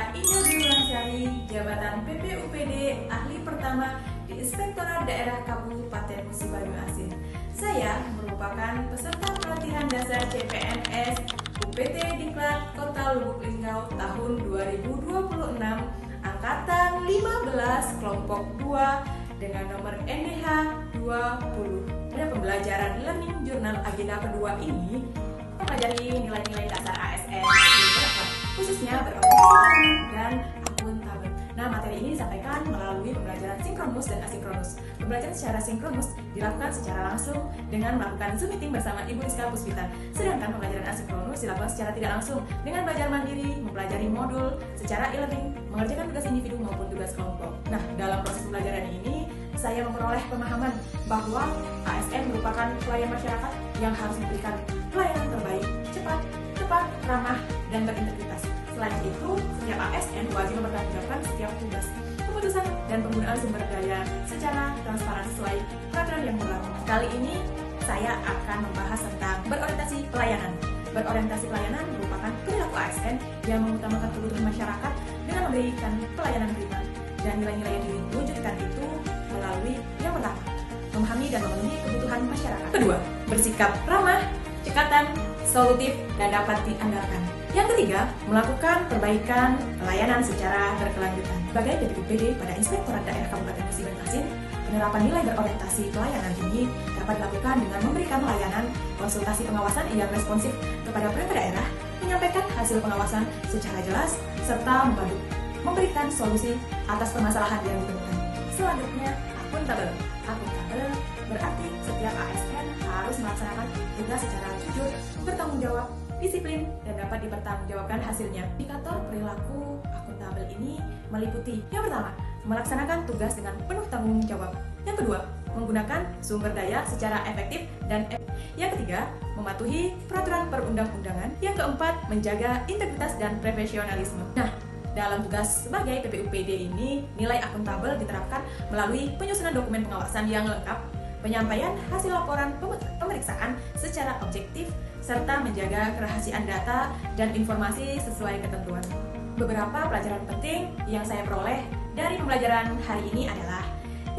Saya Indah Dwi, jabatan PPUPD Ahli Pertama di Inspektorat Daerah Kabupaten Musi Bayu Asin. Saya merupakan peserta pelatihan dasar CPNS UPT Diklat Kota Lubuk Linggau tahun 2026 Angkatan 15 Kelompok 2 dengan nomor NDH 20. Pada pembelajaran Learning Journal agenda kedua ini mempelajari nilai-nilai dasar ASN khususnya berorientasi dan akuntabel. Nah, materi ini disampaikan melalui pembelajaran sinkronus dan asinkronus. Pembelajaran secara sinkronus dilakukan secara langsung dengan melakukan Zoom meeting bersama Ibu Rizka Puspita. Sedangkan pembelajaran asinkronus dilakukan secara tidak langsung dengan belajar mandiri, mempelajari modul secara e-learning, mengerjakan tugas individu maupun tugas kelompok. Nah, dalam proses pembelajaran ini saya memperoleh pemahaman bahwa ASN merupakan pelayan masyarakat yang harus memberikan pelayanan terbaik, cepat, tepat, ramah, dan berintegritas. Selain itu, setiap ASN wajib mempertanggungjawabkan setiap tugas, keputusan, dan penggunaan sumber daya secara transparan sesuai peraturan yang berlaku. Kali ini, saya akan membahas tentang berorientasi pelayanan. Berorientasi pelayanan merupakan perilaku ASN yang mengutamakan kebutuhan masyarakat dengan memberikan pelayanan prima. Dan nilai-nilai yang diwujudkan itu melalui yang pertama, memahami dan memenuhi kebutuhan masyarakat. Kedua, bersikap ramah, cekatan, solutif, dan dapat diandalkan. Yang ketiga, melakukan perbaikan pelayanan secara berkelanjutan. Sebagai PPUPD pada Inspektorat Daerah Kabupaten Musi Bayu Asin, penerapan nilai berorientasi pelayanan ini dapat dilakukan dengan memberikan layanan konsultasi pengawasan yang responsif kepada perangkat daerah, menyampaikan hasil pengawasan secara jelas, serta memberikan solusi atas permasalahan yang ditemukan. Selanjutnya, akuntabel. Akuntabel berarti setiap ASN harus melaksanakan tugas secara jujur, bertanggung jawab, disiplin, dan dapat dipertanggungjawabkan hasilnya. Indikator perilaku akuntabel ini meliputi yang pertama, melaksanakan tugas dengan penuh tanggung jawab. Yang kedua, menggunakan sumber daya secara efektif dan yang ketiga, mematuhi peraturan perundang-undangan. Yang keempat, menjaga integritas dan profesionalisme. Nah, dalam tugas sebagai PPUPD ini, nilai akuntabel diterapkan melalui penyusunan dokumen pengawasan yang lengkap, penyampaian hasil laporan pemeriksaan secara objektif, serta menjaga kerahasiaan data dan informasi sesuai ketentuan. Beberapa pelajaran penting yang saya peroleh dari pembelajaran hari ini adalah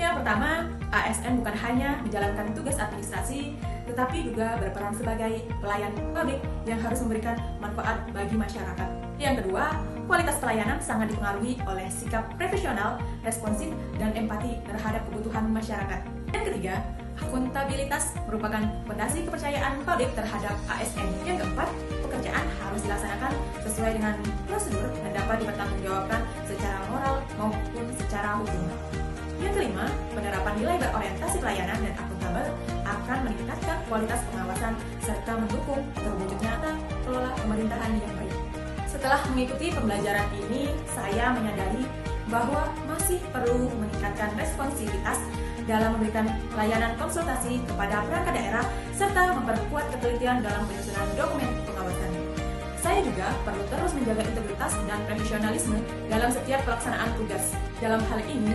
yang pertama, ASN bukan hanya menjalankan tugas administrasi, tetapi juga berperan sebagai pelayan publik yang harus memberikan manfaat bagi masyarakat. Yang kedua, kualitas pelayanan sangat dipengaruhi oleh sikap profesional, responsif, dan empati terhadap kebutuhan masyarakat. Yang ketiga, akuntabilitas merupakan fondasi kepercayaan publik terhadap ASN. Yang keempat, pekerjaan harus dilaksanakan sesuai dengan prosedur dan dapat dipertanggungjawabkan secara moral maupun secara hukum. Yang kelima, penerapan nilai berorientasi pelayanan dan akuntabel akan meningkatkan kualitas pengawasan serta mendukung terwujudnya tata kelola pemerintahan yang baik. Setelah mengikuti pembelajaran ini, saya menyadari bahwa masih perlu meningkatkan responsivitas dalam memberikan layanan konsultasi kepada perangkat daerah serta memperkuat ketelitian dalam penyusunan dokumen pengawasan. Saya juga perlu terus menjaga integritas dan profesionalisme dalam setiap pelaksanaan tugas. Dalam hal ini,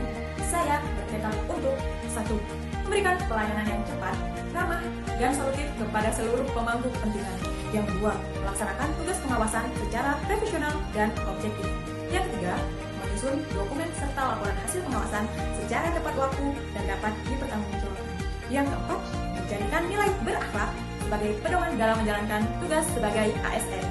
saya bertekad untuk 1. Memberikan pelayanan yang cepat, ramah, dan solutif kepada seluruh pemangku kepentingan. Yang kedua, melaksanakan tugas pengawasan secara profesional dan objektif. Yang ketiga, menyusun dokumen serta laporan hasil pengawasan secara tepat waktu dan dapat dipertanggungjawabkan. Yang keempat, menjadikan nilai berakhlak sebagai pedoman dalam menjalankan tugas sebagai ASN.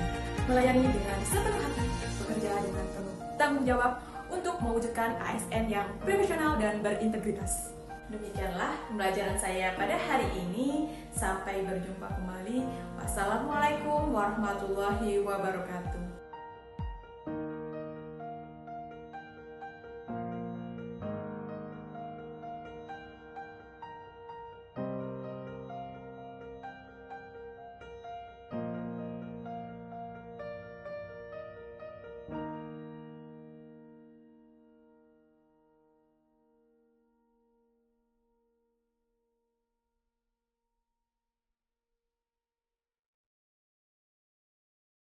Melayani dengan sepenuh hati, bekerja dengan penuh tanggung jawab untuk mewujudkan ASN yang profesional dan berintegritas. Demikianlah pembelajaran saya pada hari ini. Sampai berjumpa kembali. Wassalamualaikum warahmatullahi wabarakatuh.